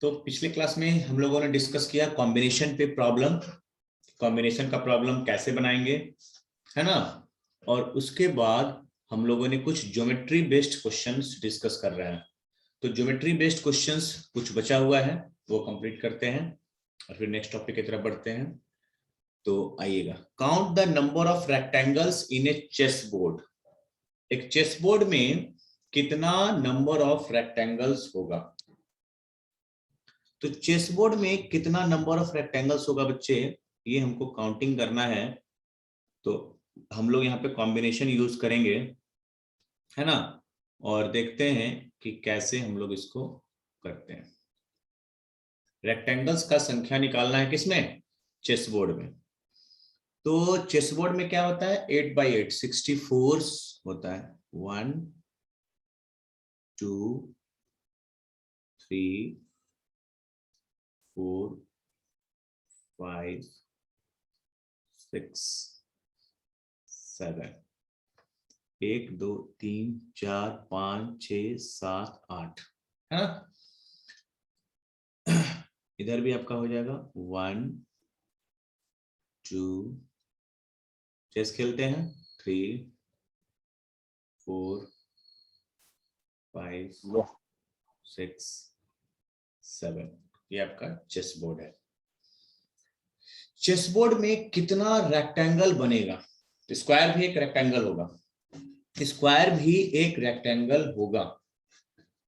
तो पिछले क्लास में हम लोगों ने डिस्कस किया कॉम्बिनेशन पे प्रॉब्लम, कॉम्बिनेशन का प्रॉब्लम कैसे बनाएंगे, है ना। और उसके बाद हम लोगों ने कुछ ज्योमेट्री बेस्ड क्वेश्चंस डिस्कस कर रहे हैं। तो ज्योमेट्री बेस्ड क्वेश्चंस कुछ बचा हुआ है, वो कंप्लीट करते हैं और फिर नेक्स्ट टॉपिक की तरफ बढ़ते हैं। तो आइएगा, count the number of rectangles in a chess board. एक चेस बोर्ड में कितना नंबर ऑफ रेक्टेंगल्स होगा? तो चेस बोर्ड में कितना नंबर ऑफ रेक्टेंगल्स होगा बच्चे, ये हमको काउंटिंग करना है। तो हम लोग यहाँ पे कॉम्बिनेशन यूज करेंगे, है ना, और देखते हैं कि कैसे हम लोग इसको करते हैं। रेक्टेंगल्स का संख्या निकालना है किसमें? चेस बोर्ड में। तो चेस बोर्ड में क्या होता है? 8 by 8 64 होता है। 1 2 3 4 5 6 7 1 2 3 4 5 6 7 8, है ना। इधर भी आपका हो जाएगा 1 2, चेस खेलते हैं 3 4 5 6 7, ये आपका चेस बोर्ड है। चेस बोर्ड में कितना रेक्टेंगल बनेगा? स्क्वायर भी एक रेक्टेंगल होगा, स्क्वायर भी एक रेक्टेंगल होगा।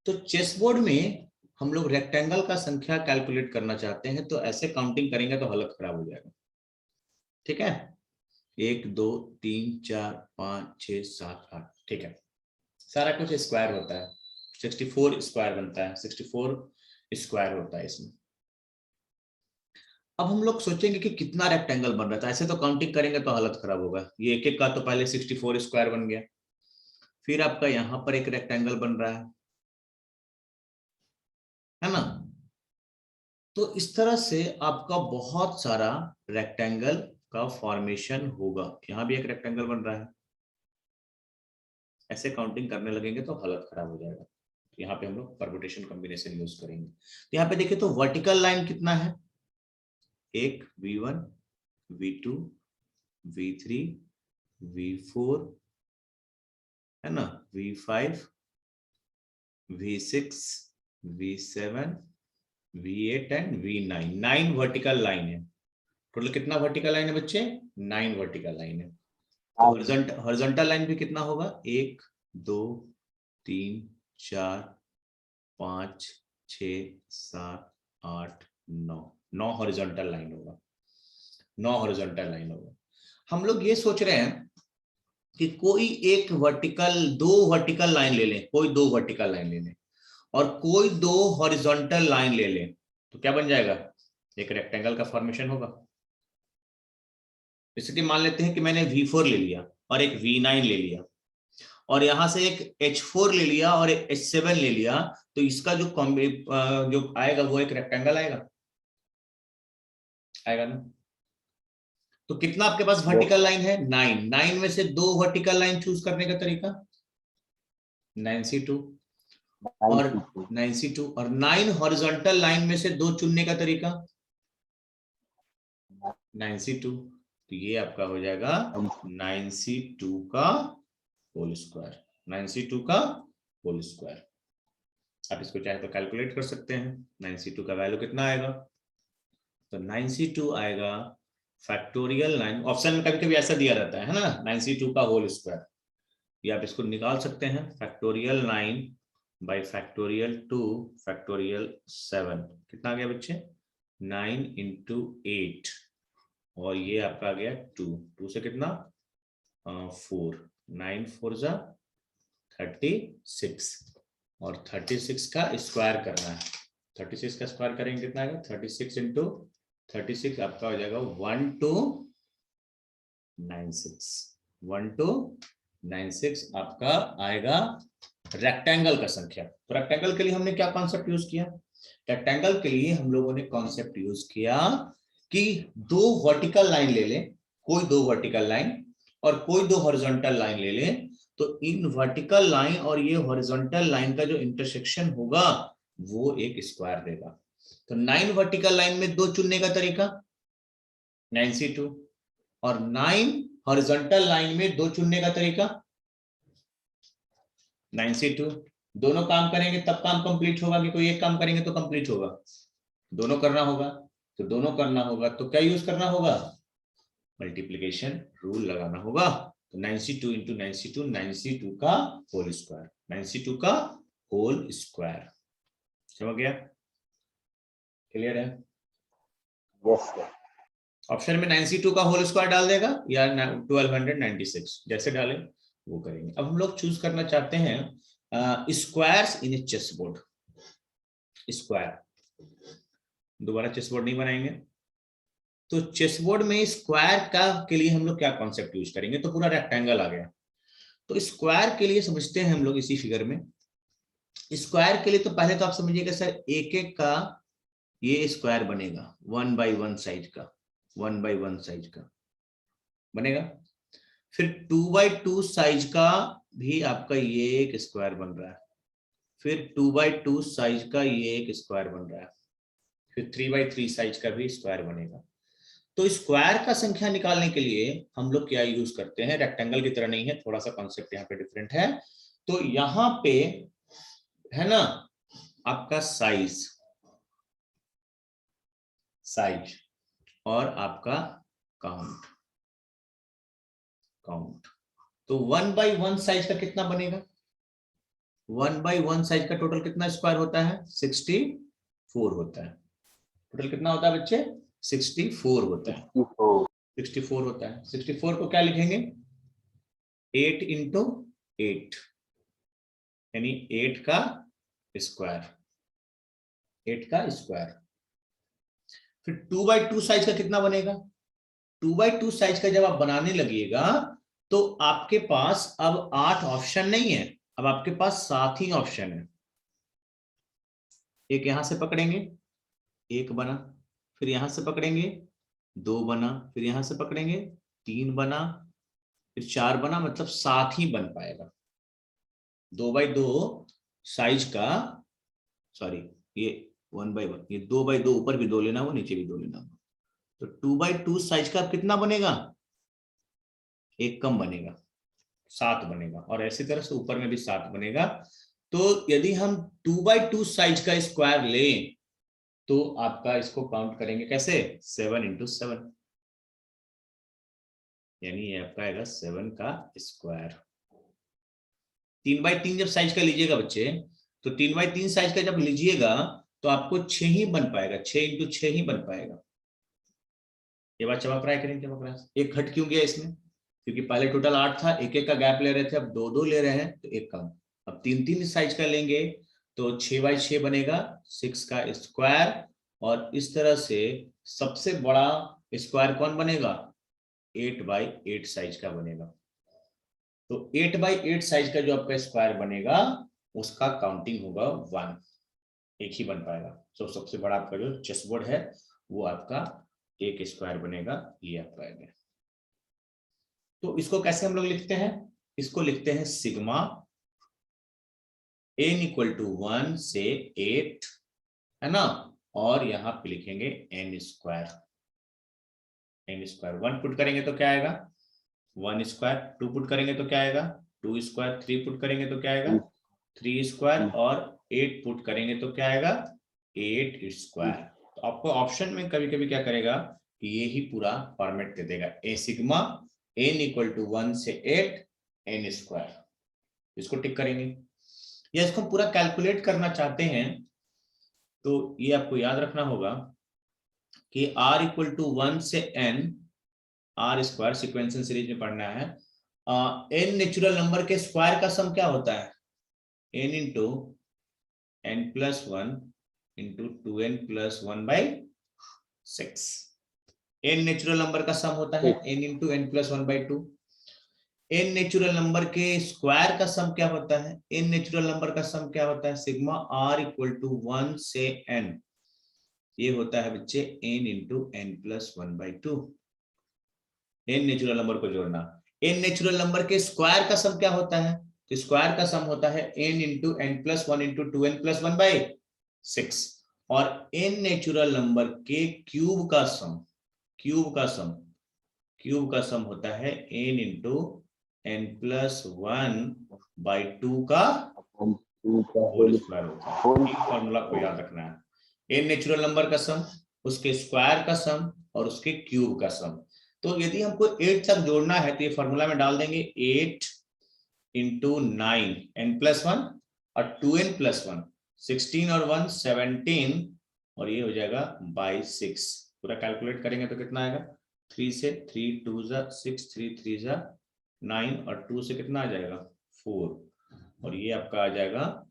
तो चेस बोर्ड में हम लोग रेक्टेंगल का संख्या कैलकुलेट करना चाहते हैं, तो ऐसे काउंटिंग करेंगे तो हालत खराब हो जाएगा। ठीक है, 1 2 3 4 5 6 7 8, ठीक है। सारा कुछ स्क्वायर होता है, 64 स्क्वायर बनता है, 64 स्क्वायर होता है इसमें। अब हम लोग सोचेंगे कि कितना रेक्टेंगल बन रहा था, ऐसे तो काउंटिंग करेंगे तो हालत खराब होगा। ये एक एक का तो पहले 64 स्क्वायर बन गया, फिर आपका यहां पर एक रेक्टेंगल बन रहा है ना। तो इस तरह से आपका बहुत सारा रेक्टेंगल का फॉर्मेशन होगा। यहां भी एक रेक्टेंगल बन रहा है, ऐसे काउंटिंग करने लगेंगे तो हालत खराब हो जाएगा। यहाँ पे हम लोग परम्यूटेशन कॉम्बिनेशन यूज करेंगे। तो यहाँ पे देखिए तो वर्टिकल लाइन कितना है? एक V1 V2 V3 V4, है ना, V5 V6 V7 V8 and V9। 9 vertical line है। टोटल कितना वर्टिकल लाइन है बच्चे? 9 वर्टिकल लाइन है। तो हॉरिजॉन्टल लाइन भी कितना होगा? 1 2 3 4 5 6 7 8 9, 9 हॉरिजॉन्टल लाइन होगा, 9 हॉरिजॉन्टल लाइन होगा। हम लोग ये सोच रहे हैं कि कोई एक वर्टिकल, 2 वर्टिकल लाइन ले लें, कोई 2 वर्टिकल लाइन ले लें और कोई 2 हॉरिजॉन्टल लाइन ले लें, तो क्या बन जाएगा? एक रेक्टेंगल का फॉर्मेशन होगा। जैसे कि मान लेते हैं कि मैंने V4 ले लिया और एक V9 ले लिया और यहां से एक H4 ले लिया और एक H7 ले लिया, तो इसका जो जो आएगा वो एक रेक्टेंगल आएगा, आएगा ना। तो कितना आपके पास वर्टिकल लाइन है? 9। 9 में से 2 वर्टिकल लाइन चूज करने का तरीका 9C2 और 9C2, और 9 हॉरिजॉन्टल लाइन में से 2 चुनने का तरीका 9C2। तो ये आपका हो जाएगा 9C2 का होल स्क्वायर, 9C2 का होल स्क्वायर। आप इसको चाहे तो कैलकुलेट कर सकते हैं। 9C2 का वैल्यू कितना आएगा? तो 9C2 आएगा फैक्टोरियल 9, ऑप्शन में कभी कभी ऐसा दिया रहता है ना, 9C2 का होल स्क्वायर। ये आप इसको निकाल सकते हैं, फैक्टोरियल 9 बाई फैक्टोरियल 2 फैक्टोरियल 7। कितना आ गया बच्चे? 9 into 8 और ये आपका आ गया 2, 2 से कितना 4, 9 4 जा 36 और 36 का स्क्वायर करना है। 36 का स्क्वायर करेंगे कितना आएगा? 36 into 36 आपका हो जाएगा 1296, 1296 आपका आएगा रेक्टेंगल का संख्या। तो रेक्टेंगल के लिए हमने क्या कॉन्सेप्ट यूज किया? रेक्टेंगल के लिए हम लोगों ने कॉन्सेप्ट यूज किया कि 2 वर्टिकल लाइन ले लें, कोई 2 वर्टिकल लाइन और कोई 2 हॉरिजॉन्टल लाइन ले लें, तो इन वर्टिकल लाइन और ये हॉरिजॉन्टल लाइन का जो इंटरसेक्शन होगा वो एक स्क्वायर देगा। तो 9 वर्टिकल लाइन में 2 चुनने का तरीका 9C2 और 9 हॉरिजॉन्टल लाइन में 2 चुनने का तरीका 9C2। दोनों काम करेंगे तब काम कंप्लीट होगा कि कोई एक काम करेंगे तो कंप्लीट होगा? दोनों करना होगा। तो दोनों करना होगा तो क्या यूज करना होगा? मल्टीप्लिकेशन रूल लगाना होगा। तो 9C2 इंटू 9C2 9C2 का होल स्क्वायर 9C2 का होल स्क्वायर। समझ गया? क्लियर है? Yes sir. ऑप्शन में 9C2 का होल स्क्वायर डाल देगा या 1296 जैसे डाले वो करेंगे। अब हम लोग चूज करना चाहते हैं squares in a chess board. Square दोबारा चेस बोर्ड नहीं बनाएंगे तो चेस बोर्ड में स्क्वायर का के लिए हम लोग क्या कॉन्सेप्ट यूज करेंगे? तो पूरा रेक्टेंगल आ गया। तो स्क्वायर के लिए समझते हैं हम लोग इसी फिगर में। स्क्वायर के लिए तो पहले तो आप समझिएगा सर एक एक का ये स्क्वायर बनेगा 1 बाई 1 साइज का 1 बाई 1 साइज का बनेगा। फिर 2 बाई 2 साइज का भी आपका ये एक स्क्वायर बन रहा है। फिर 2 बाई 2 साइज का ये एक स्क्वायर बन रहा है। फिर 3 बाई 3 साइज का भी स्क्वायर बनेगा। तो स्क्वायर का संख्या निकालने के लिए हम लोग क्या यूज करते हैं? रेक्टेंगल की तरह नहीं है, थोड़ा सा कॉन्सेप्ट यहाँ पे डिफरेंट है। तो यहाँ पे है ना आपका साइज और आपका काउंट। तो 1 बाई 1 साइज का कितना बनेगा? 1 बाई 1 साइज का टोटल कितना स्क्वायर होता है? 64 होता है। टोटल कितना होता है बच्चे? 64 होता है। 64 होता है। 64 को क्या लिखेंगे? 8 इंटू 8 यानी 8 का स्क्वायर। 8 का स्क्वायर। फिर 2 बाई 2 साइज का कितना बनेगा? 2 बाई 2 साइज का जब आप बनाने लगिएगा तो आपके पास अब 8 ऑप्शन नहीं है, अब आपके पास 7 ही ऑप्शन है। एक यहां से पकड़ेंगे 1 बना, फिर यहां से पकड़ेंगे 2 बना, फिर यहां से पकड़ेंगे 3 बना, फिर 4 बना, मतलब 7 ही बन पाएगा। 2 बाई 2 साइज का, सॉरी ये 1 बाई 1, ये 2 बाई 2 ऊपर भी 2 लेना हो नीचे भी 2 लेना हो। तो 2 बाई 2 साइज का कितना बनेगा? एक कम बनेगा 7 बनेगा और ऐसी तरह से ऊपर में भी 7 बनेगा। तो यदि हम 2 बाई 2 साइज का स्क्वायर लें तो आपका इसको काउंट करेंगे कैसे? 7 इंटू 7 यानी ये आपका आएगा 7 का स्क्वायर। 3 बाई 3 जब साइज का लीजिएगा बच्चे तो 3 बाई 3 साइज का जब लीजिएगा तो आपको 6 ही बन पाएगा, 6 इंटू 6 ही बन पाएगा। ये बात चमक रहा है कि नहीं चमक रहा है? एक घट क्यों गया इसमें? क्योंकि पहले टोटल 8 था, एक एक का गैप ले रहे थे, अब 2 2 ले रहे हैं तो एक कम। अब 3 3 साइज का लेंगे तो 6 बाई 6 बनेगा 6 का स्क्वायर। और इस तरह से सबसे बड़ा स्क्वायर कौन बनेगा? 8 बाई 8 साइज का बनेगा। तो 8 बाई 8 साइज का जो आपका स्क्वायर बनेगा उसका काउंटिंग होगा 1, एक ही बन पाएगा। तो सबसे बड़ा आपका जो चेस बोर्ड है वो आपका एक स्क्वायर बनेगा, ये आपका आएगा। तो इसको कैसे हम लोग लिखते हैं? इसको लिखते हैं सिग्मा n इक्वल टू 1 से 8 है ना, और यहां पे लिखेंगे n स्क्वायर। 1 पुट करेंगे तो क्या आएगा? 1 स्क्वायर। 2 पुट करेंगे तो क्या आएगा? 2 स्क्वायर। 3 पुट करेंगे तो क्या आएगा? 3 स्क्वायर। और 8 पुट करेंगे तो क्या आएगा? 8 स्क्वायर। तो आपको ऑप्शन में कभी कभी क्या करेगा कि ये ही पूरा फॉर्मेट दे देगा, ए सिग्मा n इक्वल टू 1 से 8 n स्क्वायर। इसको टिक करेंगे। या इसको पूरा कैलकुलेट करना चाहते हैं तो ये आपको याद रखना होगा कि r इक्वल टू 1 से n, r square sequential series में पढ़ना है। n नेचुरल नंबर के स्क्वायर का सम क्या होता है? n into n plus 1 into 2n plus 1 by 6। n natural number का सम होता है n into n plus 1 by 2। n natural number के स्क्वायर का सम क्या होता है? n नेचुरल नंबर का सम क्या होता है? सिग्मा r इक्वल टू 1 से n, ये होता है बच्चे n into n plus 1 by 2। n natural number को जोड़ना। n नेचुरल नंबर के स्क्वायर का सम क्या होता है? तो स्क्वायर का सम होता है n into n plus 1 into 2n plus 1 by 6। और n नेचुरल नंबर के क्यूब का सम, क्यूब का सम होता है n इंटू n+1/2 का होल स्क्वायर होता है। एक फॉर्मूला को याद रखना है, n नेचुरल नंबर का सम, उसके स्क्वायर का सम और उसके क्यूब का सम। तो यदि हमको 8 तक जोड़ना है तो ये फॉर्मूला में डाल देंगे 8 इंटू 9 n+1 और 2n+1 16 और 1 17 और ये हो जाएगा बाई 6। पूरा कैलकुलेट करेंगे तो कितना आएगा, 3 से 3 2 जा 6 3 3 जा 9 और 2 से कितना आ जाएगा 4 और ये आपका आ जाएगा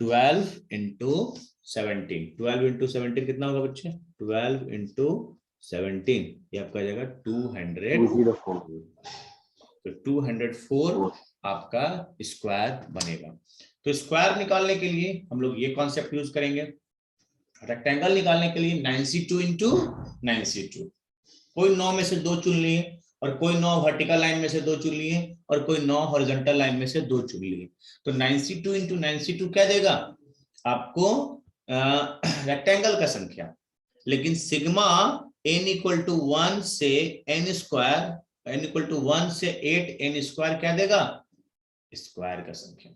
12 इंटू 17। 12 इंटू 17 कितना होगा बच्चे, 12 इंटू 17 ये आपका आ जाएगा 204। तो 204 आपका स्क्वायर बनेगा। तो स्क्वायर निकालने के लिए हम लोग ये कॉन्सेप्ट यूज करेंगे। रेक्टेंगल निकालने के लिए 9c2 इंटू 9c2, कोई 9 में से 2 चुन लिए और कोई 9 वर्टिकल लाइन में से 2 चुन लिए और कोई 9 हॉरिजॉन्टल लाइन में से 2 चुन लिए। तो 9c2 इंटू 9c2 क्या देगा आपको, रेक्टेंगल का संख्या, लेकिन सिग्मा n इक्वल टू 1 से n square, n equal to 1 से 8n स्क्वायर क्या देगा, स्क्वायर का संख्या।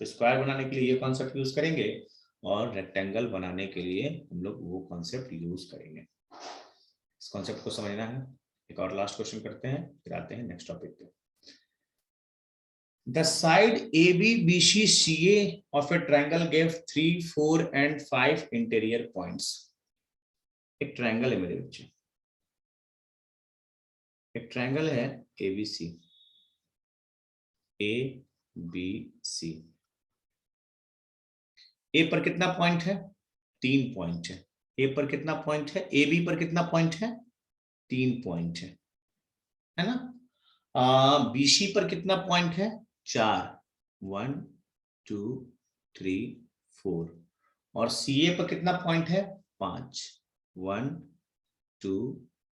तो स्क्वायर बनाने के लिए ये कॉन्सेप्ट यूज करेंगे और रेक्टेंगल बनाने के लिए हम लोग वो कॉन्सेप्ट यूज करेंगे। इस कॉन्सेप्ट को समझना है। एक और लास्ट क्वेश्चन करते हैं फिर आते हैं नेक्स्ट टॉपिक पे। The side AB BC CA of a triangle gave 3, 4 and 5 interior points. एक ट्रायंगल है मेरे बच्चे, एक ट्रायंगल है ABC, ABC। ए पर कितना पॉइंट है, 3 पॉइंट है। ए पर कितना पॉइंट है, AB पर कितना पॉइंट है, 3 पॉइंट है ना। BC पर कितना पॉइंट है, 4, 1 2 3 4 और CA पर कितना पॉइंट है, 5, 1 2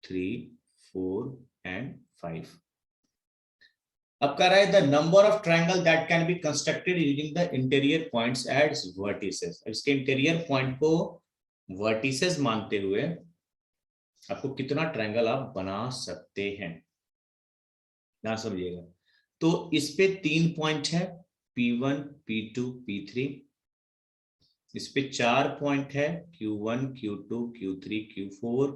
3 4 एंड 5। अब कह रहा है the number of triangle that can be constructed using the interior points as vertices. इसके इंटीरियर पॉइंट को वर्टिसेस मानते हुए आपको कितना ट्रायंगल आप बना सकते हैं, ना समझिएगा। तो इस पे 3 पॉइंट है, P1 P2 P3। इस पे 4 पॉइंट है, Q1 Q2 Q3 Q4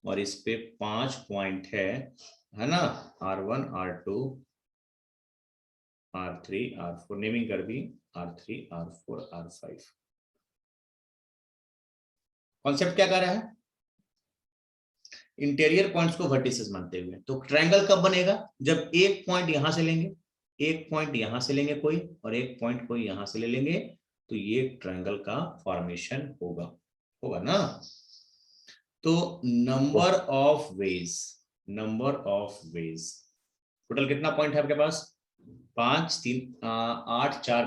और इस पे 5 पॉइंट है ना, R1 R2 R3 R4, naming कर दी, R3 R4 R5। कॉन्सेप्ट क्या कर रहा है, इंटीरियर पॉइंट्स को वर्टिसेस मानते हुए। तो ट्रायंगल कब बनेगा, जब एक पॉइंट यहां से लेंगे, एक पॉइंट यहां से लेंगे कोई और एक पॉइंट कोई यहां से ले लेंगे, तो ये ट्रायंगल का फॉर्मेशन होगा ना। तो नंबर ऑफ वेज टोटल कितना पॉइंट है आपके पास, 5 3 8 4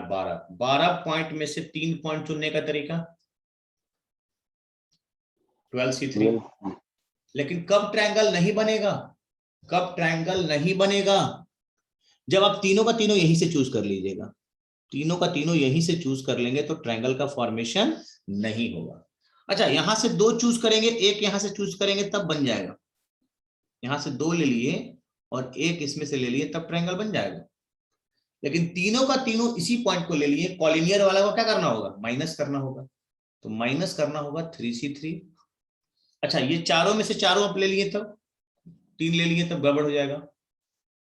12 पॉइंट में से 3 पॉइंट चुनने का तरीका 12c3। लेकिन कब ट्रायंगल नहीं बनेगा, कब ट्रायंगल नहीं बनेगा, जब आप तीनों का तीनों यहीं से चूज कर लीजिएगा। तीनों का तीनों यहीं से चूज कर लेंगे तो ट्रायंगल का फॉर्मेशन नहीं होगा। अच्छा, यहां से 2 चूज करेंगे, एक यहां से चूज करेंगे तब बन जाएगा। यहां से 2 ले लिए और एक इसमें से ले लिए तब ट्रायंगल बन जाएगा। लेकिन तीनों का तीनों इसी पॉइंट को ले लिए, कॉलिनियर वाला को क्या करना होगा, माइनस करना होगा। तो माइनस करना होगा 3c3। अच्छा, ये चारों में से चारों आप ले लिए तब 3 ले लिए तब गड़बड़ हो जाएगा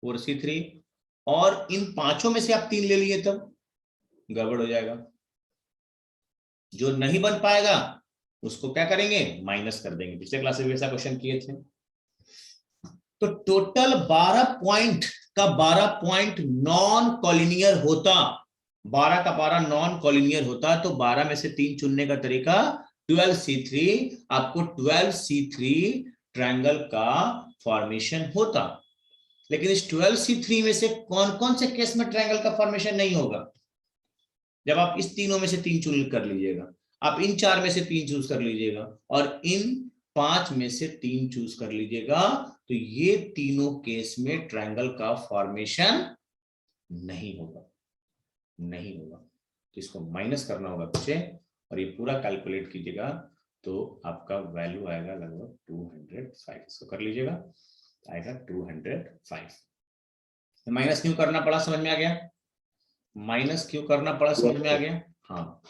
4c3 और इन पांचों में से आप 3 ले लिए तब गड़बड़ हो जाएगा। जो नहीं बन पाएगा उसको क्या करेंगे, माइनस कर देंगे। पिछले क्लास में ऐसा क्वेश्चन किए थे। तो टोटल 12 पॉइंट का 12 पॉइंट नॉन कॉलिनियर होता, 12 का 12 नॉन कॉलिनियर होता, तो 12 में से 3 चुनने का तरीका 12c3, आपको 12c3 ट्रायंगल का फॉर्मेशन होता। लेकिन इस 12c3 में से कौन कौन से केस में ट्रायंगल का फॉर्मेशन नहीं होगा, जब आप इस तीनों में से 3 चूज कर लीजिएगा, आप इन 4 में से 3 चूज कर लीजिएगा और इन 5 में से 3 चूज कर लीजिएगा, तो ये तीनों केस में ट्रायंगल का फॉर्मेशन नहीं होगा। तो इसको माइनस करना होगा बच्चे और ये पूरा कैलकुलेट कीजिएगा तो आपका वैल्यू आएगा लगभग 205। इसको कर लीजिएगा, आएगा 205। माइनस क्यों करना पड़ा समझ में आ गया? माइनस क्यों करना पड़ा समझ में आ गया? हाँ,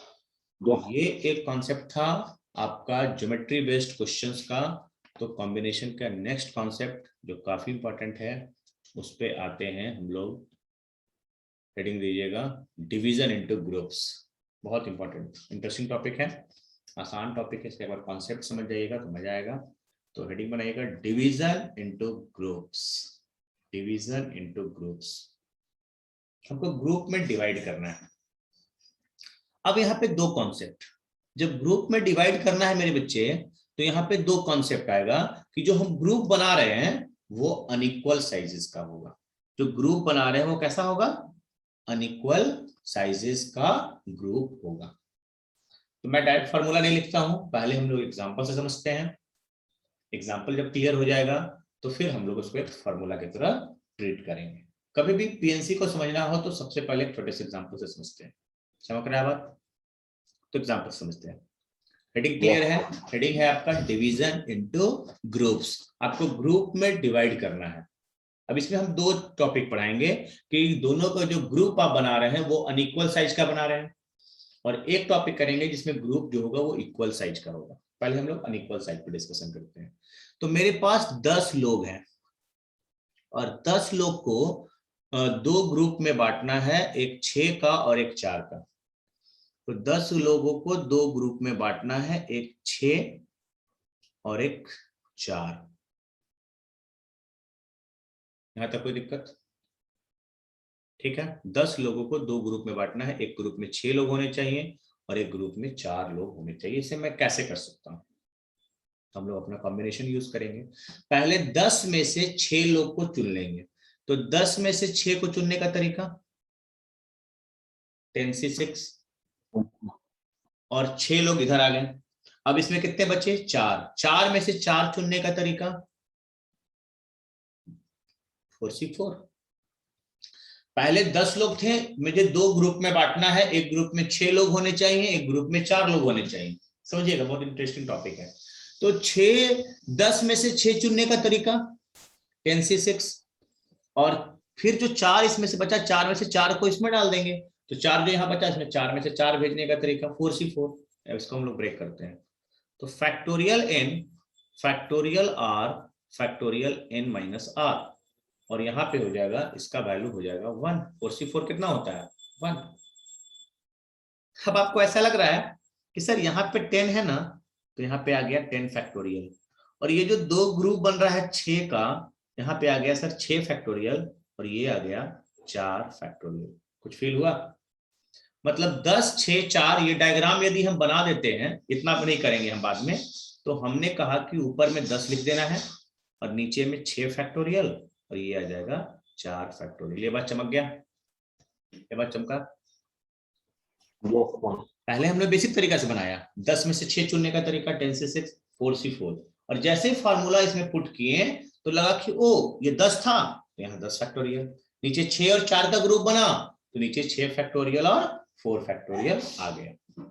ये एक कॉन्सेप्ट था आपका ज्योमेट्री बेस्ड क्वेश्चंस का। तो कॉम्बिनेशन का नेक्स्ट कॉन्सेप्ट जो काफी इंपॉर्टेंट है उस पे आते हैं हम लोग। हेडिंग दीजिएगा डिवीजन इनटू ग्रुप्स। बहुत इंपॉर्टेंट इंटरेस्टिंग टॉपिक है, आसान टॉपिक है, इसके एक बार कॉन्सेप्ट समझ जाइएगा तो मजा आएगा। तो हेडिंग बनाइएगा division into groups. Division into groups, हमको ग्रुप में डिवाइड करना है। अब यहाँ पे दो कॉन्सेप्ट, जब ग्रुप में डिवाइड करना है मेरे बच्चे तो यहाँ पे दो कॉन्सेप्ट आएगा कि जो हम ग्रुप बना रहे हैं वो अनइक्वल साइजेस का होगा। जो ग्रुप बना रहे हैं वो कैसा होगा? अनइक्वल साइजेस का ग्रुप होगा। तो मैं डायरेक्ट फार्मूला नहीं लिखता हूं, पहले हम लोग एग्जांपल से समझते हैं। एग्जांपल जब क्लियर हो जाएगा तो फिर हम लोग उसको एक फार्मूला की तरह ट्रीट करेंगे। कभी भी पीएनसी को समझना हो तो सबसे पहले छोटे से एग्जांपल से समझते हैं। समझ रहा है बात? तो एग्जांपल समझते हैं। हेडिंग क्लियर है? हेडिंग है आपका डिवीजन इनटू ग्रुप्स। आपको ग्रुप में डिवाइड करना है। अब इसमें हम दो टॉपिक पढ़ाएंगे कि दोनों का जो ग्रुप आप बना रहे हैं वो अनइक्वल साइज का बना रहे हैं, और एक टॉपिक करेंगे जिसमें ग्रुप जो होगा वो इक्वल साइज का होगा। पहले हम लोग अनइक्वल साइज पर डिस्कशन करते हैं। तो मेरे पास 10 लोग हैं और 10 लोग को दो ग्रुप में बांटना है, एक 6 का और एक 4 का। तो 10 लोगों को दो ग्रुप में बांटना है, एक 6 और एक 4। यहां तक कोई दिक्कत? ठीक है, 10 लोगों को दो ग्रुप में बांटना है, एक ग्रुप में 6 लोग होने चाहिए और एक ग्रुप में 4 लोग होने चाहिए। इसे मैं कैसे कर सकता हूं? हम लोग अपना कॉम्बिनेशन यूज करेंगे। पहले 10 में से 6 लोग को चुन लेंगे। तो 10 में से 6 को चुनने का तरीका 10c6, और 6 लोग इधर आ गए। अब इसमें कितने बचे? 4। 4 में से 4 चुनने का तरीका 4c4। पहले 10 लोग थे, मुझे दो ग्रुप में बांटना है, एक ग्रुप में 6 लोग होने चाहिए, एक ग्रुप में 4 लोग होने चाहिए। समझिएगा, बहुत इंटरेस्टिंग टॉपिक है। तो 10 में से 6 चुनने का तरीका 10c6, और फिर जो 4 इसमें से बचा, 4 में से 4 को इसमें डाल देंगे। तो 4 जो यहां बचा, इसमें 4 में से 4 भेजने का तरीका 4c4। इसको हम लोग ब्रेक करते हैं। तो factorial n, factorial r, factorial n minus r, और यहां पे हो जाएगा, इसका वैल्यू हो जाएगा 1। 4c4 कितना होता है? 1। अब आपको ऐसा लग रहा है कि सर यहाँ पे 10 है ना, तो यहाँ पे आ गया 10 फैक्टोरियल, और ये जो दो ग्रुप बन रहा है 6 का, यहाँ पे आ गया सर 6 फैक्टोरियल, और ये आ गया 4 फैक्टोरियल। कुछ फील हुआ? मतलब 10 6 4 ये डायग्राम यदि हम बना देते हैं, इतना नहीं करेंगे हम बाद में, तो हमने कहा कि ऊपर में 10 लिख देना है और नीचे में 6 फैक्टोरियल, और ये आ जाएगा 4 फैक्टोरियल। ये बात चमक गया? ये बात चमका? पहले हमने बेसिक तरीका से बनाया, 10 में से 6 चुनने का तरीका 10c6, 4c4, और जैसे ही फार्मूला इसमें पुट किए तो लगा कि ओ ये 10 था, तो यहाँ 10 फैक्टोरियल। नीचे 6 और 4 का ग्रुप बना तो नीचे 6 फैक्टोरियल और 4 फैक्टोरियल आ गया।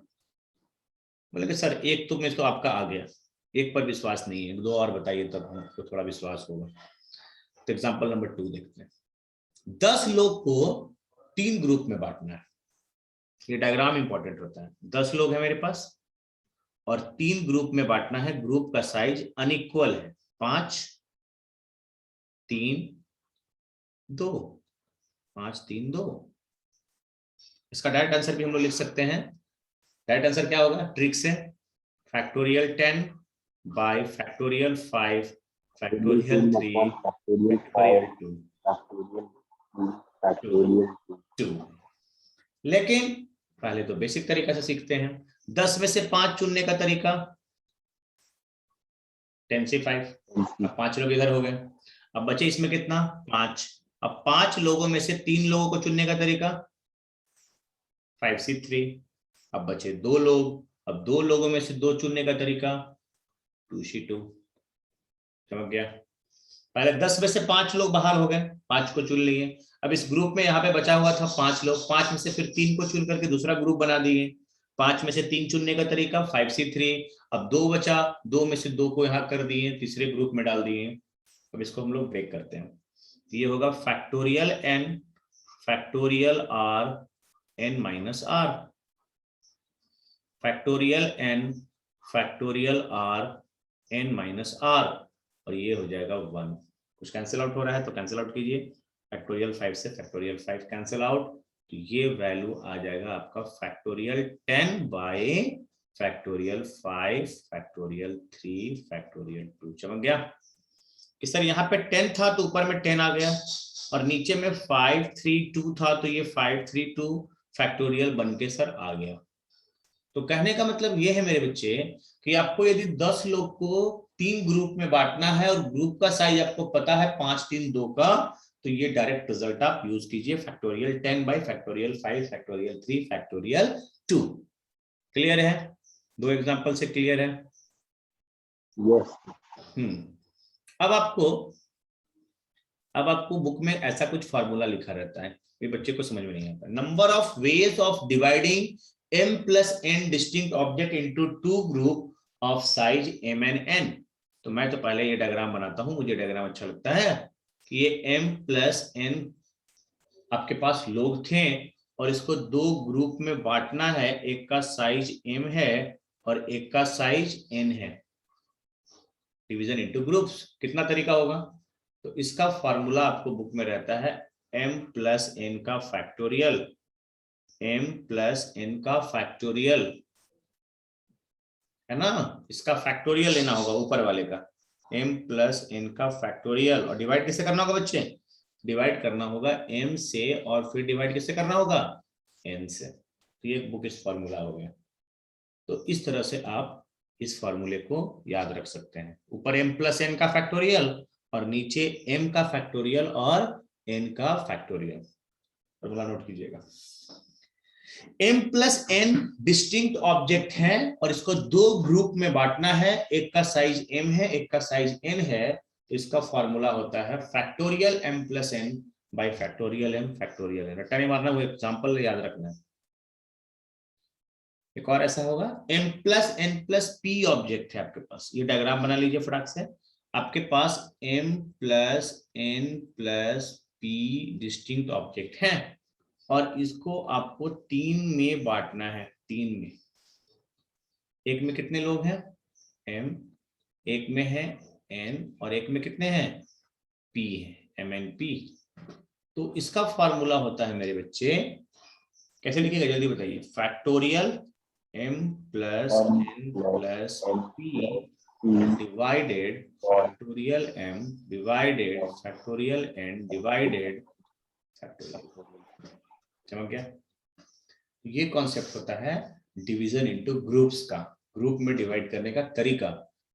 बोले कि सर एक तो में तो आपका आ गया, एक पर विश्वास नहीं है, दो और बताइए तब हमको थोड़ा विश्वास होगा। तो एग्जांपल नंबर 2 देखते हैं। 10 लोग को 3 ग्रुप में बांटना है। ये डायग्राम इंपॉर्टेंट होता है। 10 लोग हैं मेरे पास और 3 ग्रुप में बांटना है। ग्रुप का साइज अनइक्वल है, 5 3 2, 5 3 2। इसका डायरेक्ट आंसर भी हम लोग लिख सकते हैं। डायरेक्ट आंसर क्या होगा? ट्रिक से factorial 10 bye factorial 5 factorial 3 factorial 2। लेकिन पहले तो बेसिक तरीका से सीखते हैं। 10 में से 5 चुनने का तरीका 10c5। अब 5 लोग इधर हो गए, अब बचे इसमें कितना? 5। अब 5 लोगों में से 3 लोगों को चुनने का तरीका 5c3। अब बचे 2 लोग, अब 2 लोगों में से 2 चुनने का तरीका 2c2। समझ गया? पहले 10 में से 5 लोग बाहर हो गए, 5 को चुन लिए। अब इस ग्रुप में यहाँ पे बचा हुआ था 5 लोग, 5 में से फिर 3 को चुन करके दूसरा ग्रुप बना दिए। 5 में से 3 चुनने का तरीका 5C3। अब 2 बचा, 2 में से 2 को यहाँ कर दिए, तीसरे ग्रुप में डाल दिए। अब इसको हम लोग ब्रेक करते हैं, तो ये होगा factorial n factorial r n minus r, factorial n factorial r n minus r, और ये हो जाएगा 1। कुछ कैंसिल आउट हो रहा है तो कैंसिल आउट कीजिए, फैक्टोरियल 5 से फैक्टोरियल 5 कैंसिल आउट, तो ये वैल्यू आ जाएगा आपका factorial 10 bye factorial 5 factorial 3 factorial 2। चमक गया कि सर यहाँ पे 10 था तो ऊपर में 10 आ गया, और नीचे में 532 था तो ये 532 फैक्टोरियल बन के सर आ गया। तो कहने का मतलब ये है मेरे बच्चे कि आपको यदि 10 लोग को 3 ग्रुप में बांटना है और ग्रुप का साइज आपको पता है 5 3 2 का, तो ये डायरेक्ट रिजल्ट आप यूज कीजिए, factorial 10 bye factorial 5 factorial 3 factorial 2। Clear है? 2 एग्जांपल से क्लियर है? Yes. अब आपको बुक में ऐसा कुछ फार्मूला लिखा रहता है, ये बच्चे को समझ में नहीं आता। Number of ways of dividing m plus n distinct object into 2 group of size m and n। तो मैं तो पहले ये डायग्राम बनाता हूं, मुझे डायग्राम अच्छा लगता है कि ये m plus n आपके पास लोग थे और इसको 2 ग्रुप में बांटना है, एक का साइज m है और एक का साइज n है। डिवीजन इनटू ग्रुप्स कितना तरीका होगा? तो इसका फार्मूला आपको बुक में रहता है m plus n का फैक्टोरियल, m plus n का फैक्टोरियल है ना, इसका फैक्टोरियल लेना होगा ऊपर वाले का, m plus n का फैक्टोरियल, और डिवाइड किससे करना होगा बच्चे? डिवाइड करना होगा m से, और फिर डिवाइड किससे करना होगा? n से। तो ये बुक इस फॉर्मूला हो गया। तो इस तरह से आप इस फॉर्मूले को याद रख सकते हैं, ऊपर m plus n का फैक्टोरियल और नीचे m का फैक्टोरियल और n का फैक्टोरियल। फॉर्मूला नोट कीजिएगा। m plus n distinct object है और इसको 2 ग्रुप में बांटना है, एक का साइज m है एक का साइज n है, तो इसका फॉर्मूला होता है factorial m plus n bye factorial m factorial n। रट्टा नहीं मारना, वो एग्जांपल याद रखना है। एक और ऐसा होगा m plus n plus p object है आपके पास, ये डायग्राम बना लीजिए फटाक से। आपके पास m plus n plus p distinct object है और इसको आपको 3 में बांटना है, 3 में। एक में कितने लोग हैं? m, एक में है n, और एक में कितने हैं? p है, mnp। तो इसका फॉर्मूला होता है मेरे बच्चे, कैसे लिखिएगा जल्दी बताइए, factorial m plus n plus p divided factorial m divided factorial n divided factorial. समझ गया? ये कॉन्सेप्ट होता है डिवीजन इनटू ग्रुप्स का, ग्रुप में डिवाइड करने का तरीका।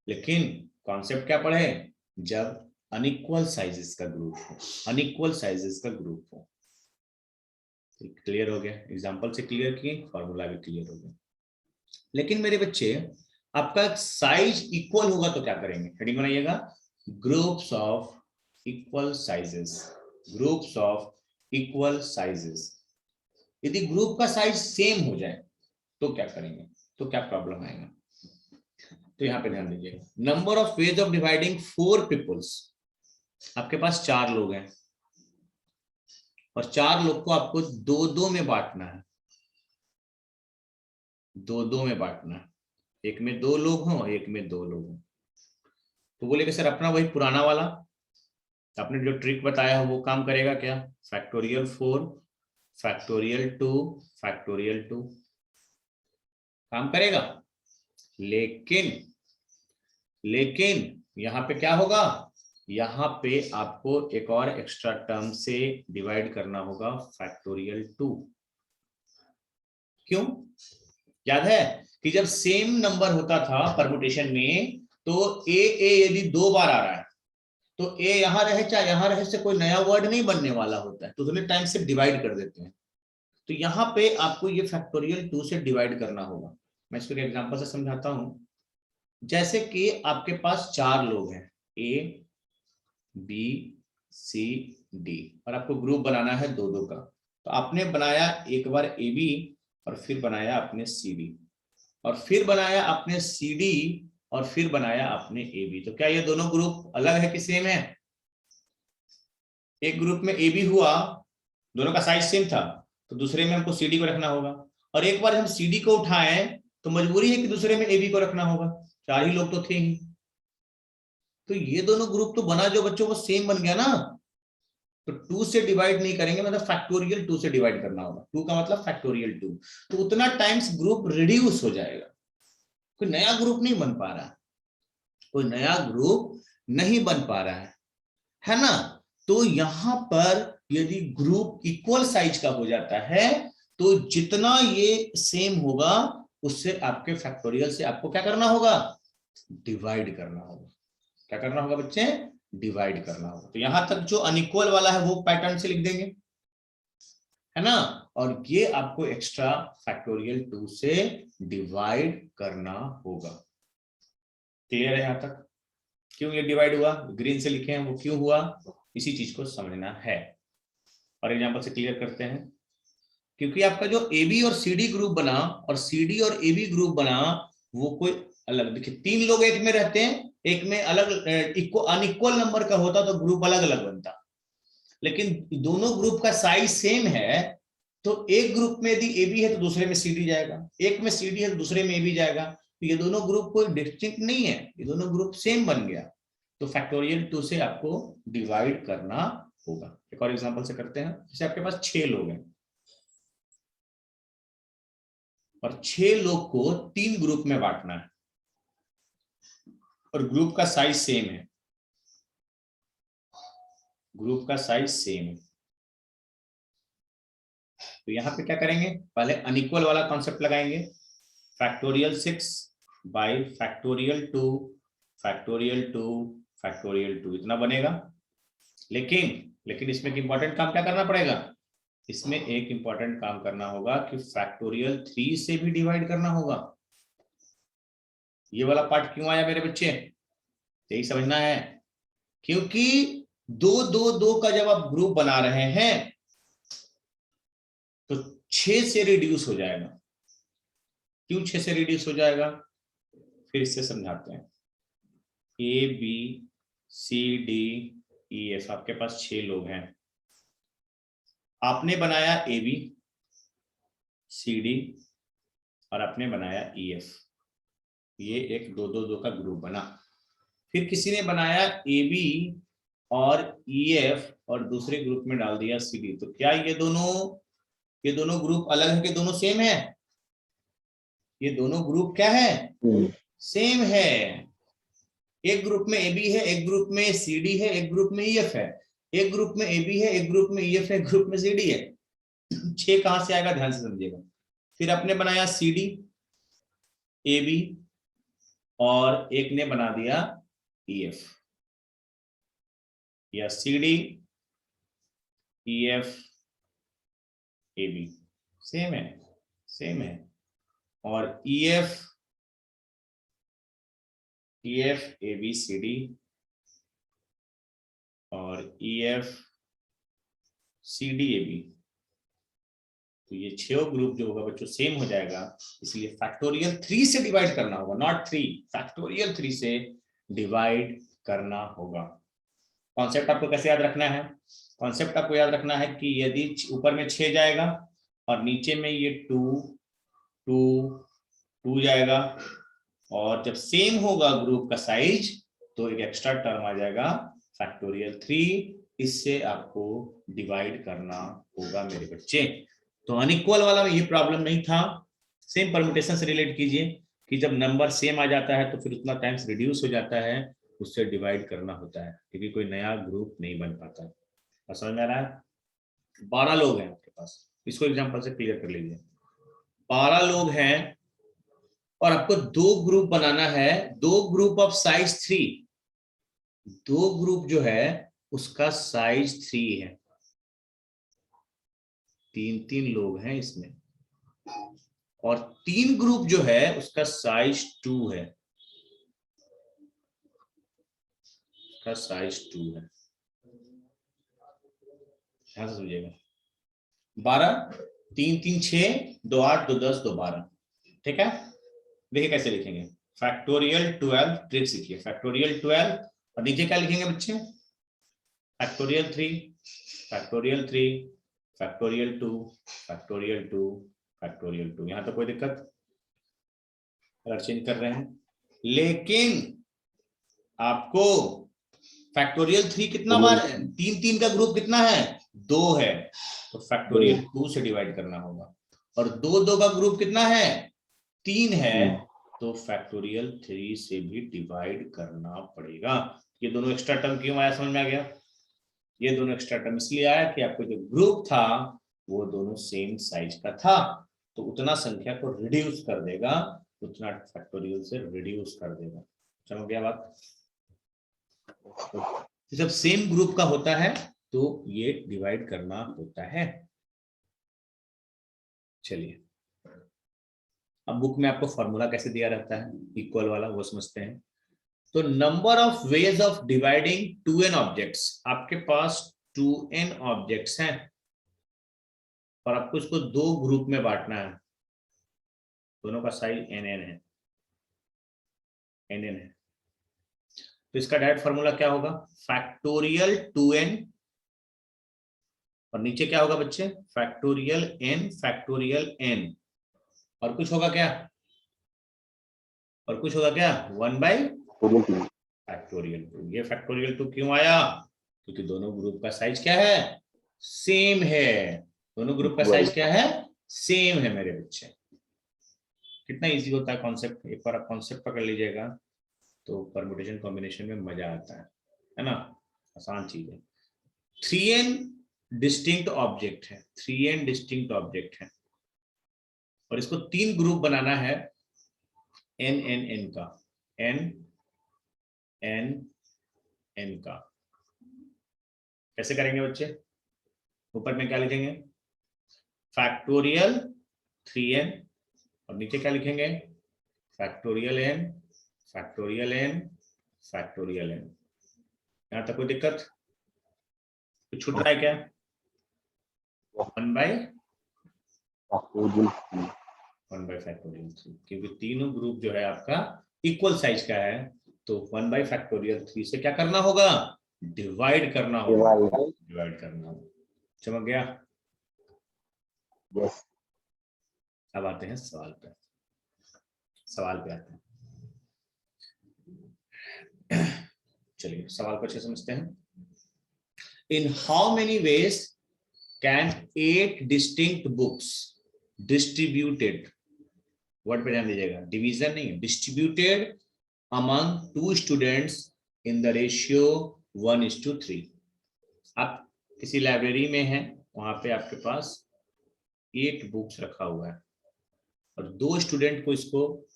लेकिन कॉन्सेप्ट क्या पढ़े? जब अनइक्वल साइजेस का ग्रुप हो, अनइक्वल साइजेस का ग्रुप हो। क्लियर हो गया? एग्जांपल से क्लियर किए, फॉर्मूला भी क्लियर हो गया। लेकिन मेरे बच्चे आपका साइज इक्वल होगा तो क्या करेंगे? हेडिंग बनाइएगा, groups of equal sizes, groups of equal sizes. यदि ग्रुप का साइज सेम हो जाए तो क्या करेंगे, तो क्या प्रॉब्लम आएगा? तो यहां पे ध्यान दीजिए, number of ways of dividing 4 peoples. आपके पास 4 लोग हैं और 4 लोग को आपको 2-2 में बांटना है, 2-2 में बांटना है। एक में 2 लोग हों, एक में 2 लोग हों। तो बोलेगा सर अपना वही पुराना वाला, आपने जो ट्रिक बताया है वो काम करेगा क्या? फैक्टोरियल 4 फैक्टोरियल 2 फैक्टोरियल 2 काम करेगा। लेकिन यहां पे क्या होगा? यहां पे आपको एक और एक्स्ट्रा टर्म से डिवाइड करना होगा, फैक्टोरियल 2। क्यों? याद है कि जब सेम नंबर होता था परमुटेशन में, तो ए यदि 2 बार आ रहा है तो ए यहां रहे चाहे यहां रहे से कोई नया वर्ड नहीं बनने वाला होता है, तो उतने टाइम से डिवाइड कर देते हैं। तो यहाँ पे आपको ये फैक्टोरियल 2 से डिवाइड करना होगा। मैं इसको एग्जांपल से समझाता हूं। जैसे कि आपके पास 4 लोग हैं, ए बी सी डी, और आपको ग्रुप बनाना है 2-2 का। तो आपने बनाया एक बार ए बी और फिर बनाया आपने CD, और फिर बनाया आपने CD, और फिर बनाया आपने AB। तो क्या ये दोनों ग्रुप अलग है कि सेम है? एक ग्रुप में AB हुआ, दोनों का साइज सेम था, तो दूसरे में हमको CD को रखना होगा, और एक बार हम CD को उठाएं तो मजबूरी है कि दूसरे में AB को रखना होगा, 4 ही लोग तो थे ही। तो ये दोनों ग्रुप तो बना जो बच्चों को सेम बन गया ना, तो 2 से डिवाइड नहीं करेंगे, मतलब फैक्टोरियल 2 से डिवाइड करना होगा। 2 का मतलब फैक्टोरियल 2, तो उतना टाइम्स ग्रुप रिड्यूस हो जाएगा। कोई नया ग्रुप नहीं बन पा रहा, कोई नया ग्रुप नहीं बन पा रहा है ना। तो यहां पर यदि ग्रुप इक्वल साइज का हो जाता है तो जितना ये सेम होगा उससे आपके फैक्टोरियल से आपको क्या करना होगा? डिवाइड करना होगा। क्या करना होगा बच्चे? डिवाइड करना होगा। तो यहां तक जो अनइक्वल वाला है वो पैटर्न से लिख देंगे, है ना, और ये आपको एक्स्ट्रा फैक्टोरियल 2 से डिवाइड करना होगा। क्लियर है यहां तक? क्यों ये डिवाइड हुआ, ग्रीन से लिखे हैं वो क्यों हुआ, इसी चीज को समझना है। और एग्जांपल से क्लियर करते हैं। क्योंकि आपका जो AB और CD ग्रुप बना और CD और AB ग्रुप बना, वो कोई अलग, देखिए 3 लोग एक में रहते हैं, एक में अलग अनइक्वल नंबर का होता तो ग्रुप अलग अलग बनता, लेकिन दोनों ग्रुप का साइज सेम है, तो एक ग्रुप में यदि AB है तो दूसरे में CD जाएगा, एक में CD है तो दूसरे में AB जाएगा। तो ये दोनों ग्रुप कोई डिस्टिंक्ट नहीं है, ये दोनों ग्रुप सेम बन गया। तो फैक्टोरियल 2 से आपको डिवाइड करना होगा। एक और एग्जांपल से करते हैं। जैसे आपके पास 6 लोग हैं और 6 लोग को 3 ग्रुप में बांटना है और ग्रुप का साइज सेम है, ग्रुप का साइज सेम है। तो यहां पे क्या करेंगे, पहले अनइक्वल वाला कॉन्सेप्ट लगाएंगे। Factorial 6 by factorial 2 factorial 2 factorial 2 इतना बनेगा। लेकिन इसमें एक इंपॉर्टेंट काम क्या करना पड़ेगा, इसमें एक इंपॉर्टेंट काम करना होगा कि फैक्टोरियल 3 से भी डिवाइड करना होगा। ये वाला पार्ट क्यों आया मेरे बच्चे, यही समझना है। क्योंकि 2 का जब आप ग्रुप बना रहे हैं तो 6 से रिड्यूस हो जाएगा। क्यों 6 से रिड्यूस हो जाएगा, फिर इससे समझाते हैं। ABCDEF आपके पास 6 लोग हैं, आपने बनाया ABCD और आपने बनाया EF, ये एक 2 का ग्रुप बना। फिर किसी ने बनाया AB और EF और दूसरे ग्रुप में डाल दिया CD। तो क्या ये दोनों ग्रुप अलग है कि दोनों सेम है? ये दोनों ग्रुप क्या है, सेम है। एक ग्रुप में AB है, एक ग्रुप में CD है, एक ग्रुप में EF है, एक ग्रुप में AB है, एक ग्रुप में EF है, एक ग्रुप में CD है। 6 कहां से आएगा, ध्यान से समझिएगा। फिर आपने बनाया CD AB और एक ने बना दिया EF, या CD EF AB, सेम है, सेम है। और EF ABCD और EF CDAB, तो ये 6 ग्रुप जो होगा बच्चों सेम हो जाएगा। इसलिए फैक्टोरियल 3 से डिवाइड करना होगा, नॉट 3, फैक्टोरियल 3 से डिवाइड करना होगा। कॉन्सेप्ट आपको कैसे याद रखना है, कॉन्सेप्ट आपको याद रखना है कि यदि ऊपर में 6 जाएगा और नीचे में ये 2 2 2 जाएगा, और जब सेम होगा ग्रुप का साइज तो एक एक्स्ट्रा टर्म आ जाएगा फैक्टोरियल 3, इससे आपको डिवाइड करना होगा मेरे बच्चे। तो अनइक्वल वाला में ये प्रॉब्लम नहीं था। सेम परम्यूटेशन से रिलेट कीजिए कि जब नंबर सेम आ जाता है तो फिर उतना टाइम्स रिड्यूस हो जाता है, उससे डिवाइड करना होता है, क्योंकि कोई नया ग्रुप नहीं बन पाता। समझ में आ रहा है? 12 लोग हैं आपके पास, इसको एग्जांपल से क्लियर कर लीजिए। 12 लोग हैं और आपको 2 ग्रुप बनाना है, 2 ग्रुप ऑफ साइज 3, 2 ग्रुप जो है उसका साइज 3 है, 3 लोग हैं इसमें, और 3 ग्रुप जो है उसका साइज 2 है, उसका साइज 2 है। ध्यान से समझिएगा। 12 3 3 6, 2 8, 2 10, 2 12। ठीक है, देखिए कैसे लिखेंगे। फैक्टोरियल 12, ट्रिक सीखिए। फैक्टोरियल 12 और नीचे क्या लिखेंगे बच्चे? Factorial 3, factorial 3, factorial 2, factorial 2, factorial 2। यहां तो कोई दिक्कत? कलर चेंज कर रहे हैं, लेकिन आपको फैक्टोरियल 3 कितना बार है? 3 3 का ग्रुप कितना है? 2 है, तो फैक्टोरियल 2 से डिवाइड करना होगा। और 2 2 का ग्रुप कितना है? 3 है, तो फैक्टोरियल 3 से भी डिवाइड करना पड़ेगा। ये दोनों एक्स्ट्रा टर्म क्यों आया, समझ में आ गया? ये दोनों एक्स्ट्रा टर्म इसलिए आया कि आपको जो ग्रुप था वो दोनों सेम साइज का था, तो उतना संख्या को रिड्यूस कर देगा, उतना फैक्टोरियल से रिड्यूस कर देगा। समझ गया बात? तो जब सेम ग्रुप का होता है तो ये डिवाइड करना होता है। चलिए, अब बुक में आपको फॉर्मूला कैसे दिया रहता है इक्वल वाला, वो समझते हैं। तो number of ways of dividing 2n objects, आपके पास 2n ऑब्जेक्ट्स हैं और आपको इसको 2 ग्रुप में बांटना है। दोनों का साइज nn है, nn है। तो इसका डायरेक्ट फॉर्मूला क्या होगा? फैक्टोरियल 2n और नीचे क्या होगा बच्चे? Factorial n, factorial n। और कुछ होगा क्या? और कुछ होगा क्या? 1/फैक्टोरियल 2। ये फैक्टोरियल 2 क्यों आया? क्योंकि दोनों ग्रुप का साइज क्या है? सेम है। दोनों ग्रुप का साइज क्या है? सेम है मेरे बच्चे। कितना इजी होता है कॉन्सेप्ट, एक बार आप कॉन्सेप्ट पकड़ लीजिएगा तो परम्यूटेशन कॉम्बिनेशन में मजा आता है ना? आसान चीज है। 3n डिस्टिंक्ट ऑब्जेक्ट है, 3n डिस्टिंक्ट ऑब्जेक्ट है और इसको 3 ग्रुप बनाना है n n n का, n n n का। कैसे करेंगे बच्चे? ऊपर में क्या लिखेंगे? फैक्टोरियल 3n और नीचे क्या लिखेंगे? Factorial n, factorial n, factorial n। यहां तक कोई दिक्कत? कुछ छूट रहा है क्या? 1/फैक्टोरियल 3, क्योंकि तीनों ग्रुप जो है आपका इक्वल साइज का है, तो 1/फैक्टोरियल 3 से क्या करना होगा? डिवाइड करना होगा, डिवाइड करना होगा। समझ गया? यस। अब आते हैं सवाल पे, सवाल पे आते हैं। चलिए सवाल को अच्छे समझते हैं। In how many ways can 8 distinct books distributed, word पे ध्यान दीजिएगा, डिवीजन नहीं, distributed among 2 students in the ratio 1:3। आप किसी लाइब्रेरी में हैं, वहां पे आपके पास 8 बुक्स रखा हुआ है और 2 स्टूडेंट को इसको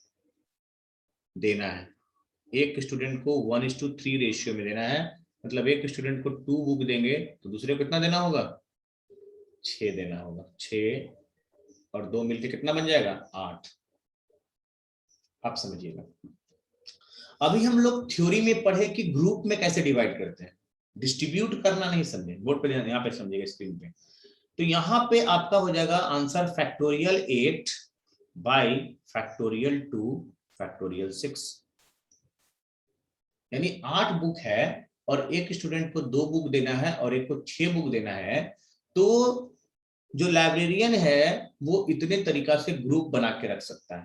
देना है। एक स्टूडेंट को 1:3 रेशियो में देना है, मतलब एक स्टूडेंट को 2 बुक देंगे तो दूसरे को कितना देना होगा? 6 देना होगा। 6 और 2 मिलके कितना बन जाएगा? 8। आप समझिएगा। अभी हम लोग थ्योरी में पढ़े कि ग्रुप में कैसे डिवाइड करते हैं, डिस्ट्रीब्यूट करना नहीं समझे। बोर्ड पे यहाँ पे समझिएगा, स्क्रीन पे। तो यहाँ पे आपका हो जाएगा answer factorial 8 by factorial 2 factorial 6। यानी 8 बुक है और एक स्टूडेंट को 2 बुक देना है और एक को 6 बुक देना है, तो जो लाइब्रेरियन है वो इतने तरीका से ग्रुप बना के रख सकता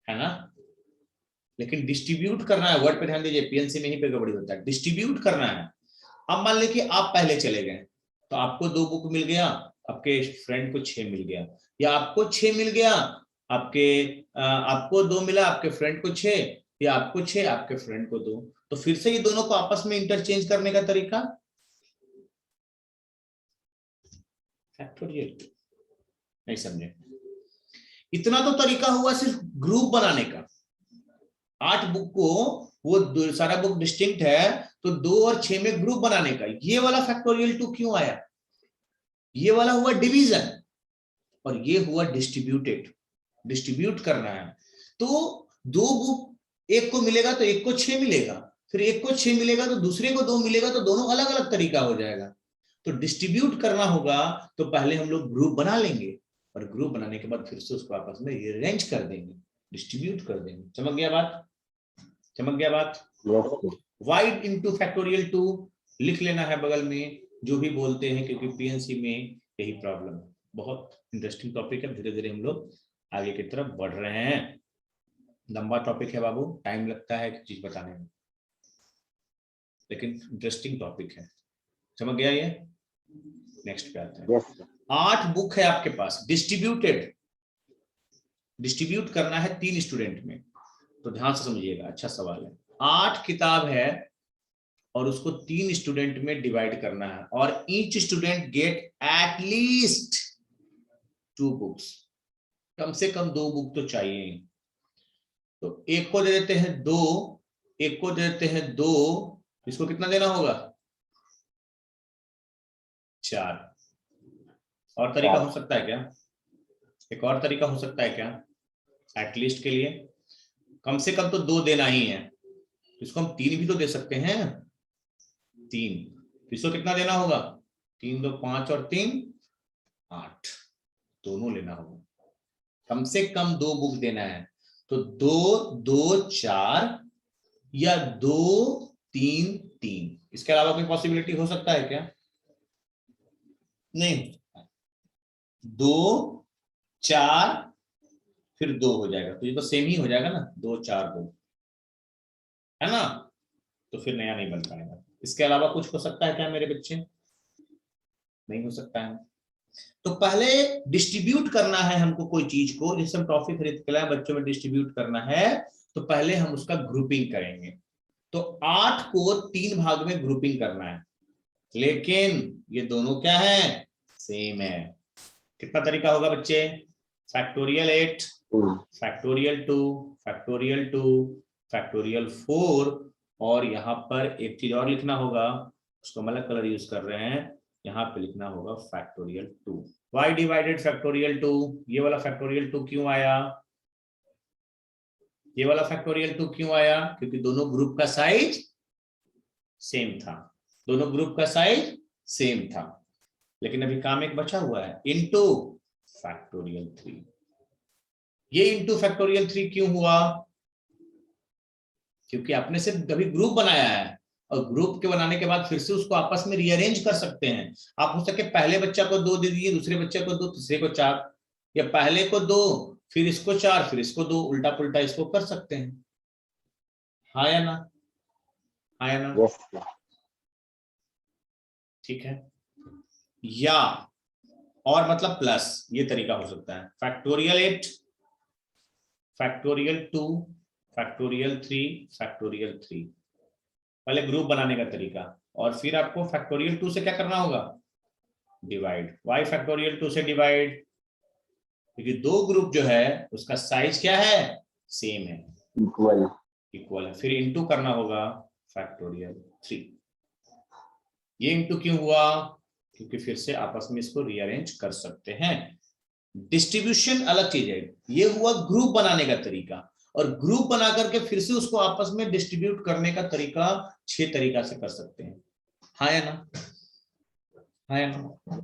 है ना? लेकिन डिस्ट्रीब्यूट करना है, वर्ड पे ध्यान दीजिए, पीएनसी में ही पे गड़बड़ी होता है। डिस्ट्रीब्यूट करना है। अब मान लीजिए कि आप पहले चले गए तो आपको 2 बुक मिल गया, आपके फ्रेंड को 6 मिल गया, या आपको 6 मिल गया, आपको 2 मिला, आपके फ्रेंड को 6, या आपको 6 आपके फ्रेंड को 2। तो फिर से ये दोनों को आपस में इंटरचेंज करने का तरीका फैक्टोरियल। नहीं समझे? इतना तो तरीका हुआ सिर्फ ग्रुप बनाने का। 8 बुक को वो सारा बुक डिस्टिंक्ट है तो 2 और 6 में ग्रुप बनाने का। ये वाला फैक्टोरियल 2 क्यों आया? ये वाला हुआ डिवीजन और ये हुआ डिस्ट्रीब्यूटेड, डिस्ट्रीब्यूट करना है। तो 2 बुक एक को मिलेगा तो एक को 6 मिलेगा, फिर एक को 6 मिलेगा तो दूसरे को 2 मिलेगा, तो दोनों अलग अलग तरीका हो जाएगा। तो डिस्ट्रीब्यूट करना होगा तो पहले हम लोग ग्रुप बना लेंगे और ग्रुप बनाने के बाद फिर से उसको आपस में रीअरेंज कर देंगे, डिस्ट्रीब्यूट कर देंगे। समझ गया बात? समझ गया बात? Yes. वाइड इंटू फैक्टोरियल 2 लिख लेना है बगल में जो भी बोलते हैं, क्योंकि पीएनसी में यही प्रॉब्लम है। बहुत इंटरेस्टिंग टॉपिक है, धीरे धीरे हम लोग आगे की तरफ बढ़ रहे हैं। लंबा टॉपिक है बाबू, टाइम लगता है एक चीज बताने में, लेकिन इंटरेस्टिंग टॉपिक है। समझ गया ये? नेक्स्ट पे आते हैं। Yes. 8 बुक है आपके पास, डिस्ट्रीब्यूटेड, डिस्ट्रीब्यूट करना है 3 स्टूडेंट में, तो ध्यान से समझिएगा, अच्छा सवाल है। 8 किताब है और उसको 3 स्टूडेंट में डिवाइड करना है और each student get at least 2 books, कम से कम 2 बुक तो चाहिए। तो एक को दे देते हैं 2, एक को दे देते हैं 2, इसको कितना देना होगा? 4। और तरीका हो सकता है क्या? एक और तरीका हो सकता है क्या एटलीस्ट के लिए? कम से कम तो 2 देना ही है, इसको हम 3 भी तो दे सकते हैं। 3, इसको कितना देना होगा? 3 2 5 और 3 8, दोनों लेना होगा। कम से कम 2 बुक देना है, तो 2 2 4 या 2 3 3। इसके अलावा कोई पॉसिबिलिटी हो सकता है क्या? नहीं, 2 4 फिर 2 हो जाएगा, तो ये तो सेम ही हो जाएगा ना, 2 4 2, है ना? तो फिर नया नहीं बन पाएगा। इसके अलावा कुछ हो सकता है क्या मेरे बच्चे? नहीं हो सकता है। तो पहले डिस्ट्रीब्यूट करना है हमको कोई चीज को, जैसे हम टॉफी खरीद के लाए, बच्चों में डिस्ट्रीब्यूट करना है, तो पहले हम उसका ग्रुपिंग करेंगे। तो 8 को 3 भाग में ग्रुपिंग करना है, लेकिन ये दोनों क्या है? सेम है। कितना तरीका होगा बच्चे? फैक्टोरियल 8, फैक्टोरियल 2, फैक्टोरियल 2, फैक्टोरियल 4, और यहाँ पर एक चीज और लिखना होगा, उसको हम अलग कलर यूज कर रहे हैं, यहाँ पे लिखना होगा फैक्टोरियल 2। वाई डिवाइडेड फैक्टोरियल 2, ये वाला फैक्टोरियल 2 क्यों आया? ये वाला फैक्टोरियल 2 क्यों आया? क्योंकि दोनों ग्रुप का साइज सेम था, दोनों ग्रुप का साइज सेम था। लेकिन अभी काम एक बचा हुआ है, इनटू फैक्टोरियल 3। ये इनटू फैक्टोरियल 3 क्यों हुआ? क्योंकि आपने सिर्फ कभी ग्रुप बनाया है, और ग्रुप के बनाने के बाद फिर से उसको आपस में रीअरेंज कर सकते हैं। आप हो सके पहले बच्चा को 2 दे दिए, दूसरे बच्चे को 2, तीसरे को 4, या पहले को 2 फिर इसको 4 फिर इसको 2, उल्टा पुल्टा इसको कर सकते हैं। हाँ या ना? हाँ या ना? Yes. ठीक है। या और मतलब प्लस, ये तरीका हो सकता है। फैक्टोरियल 8, फैक्टोरियल 2, फैक्टोरियल 3, फैक्टोरियल 3, पहले ग्रुप बनाने का तरीका, और फिर आपको फैक्टोरियल 2 से क्या करना होगा? डिवाइड। वाई फैक्टोरियल 2 से डिवाइड? क्योंकि 2 ग्रुप जो है उसका साइज क्या है? सेम है, Equal. इक्वल है। फिर इनटू करना होगा फैक्टोरियल 3। ये इनटू क्यों हुआ? क्योंकि फिर से आपस में इसको रीअरेंज कर सकते हैं। डिस्ट्रीब्यूशन अलग चीज है, ये हुआ ग्रुप बनाने का तरीका, और ग्रुप बना करके फिर से उसको आपस में डिस्ट्रीब्यूट करने का तरीका 6 तरीका से कर सकते हैं। हाँ या ना? हाँ या ना?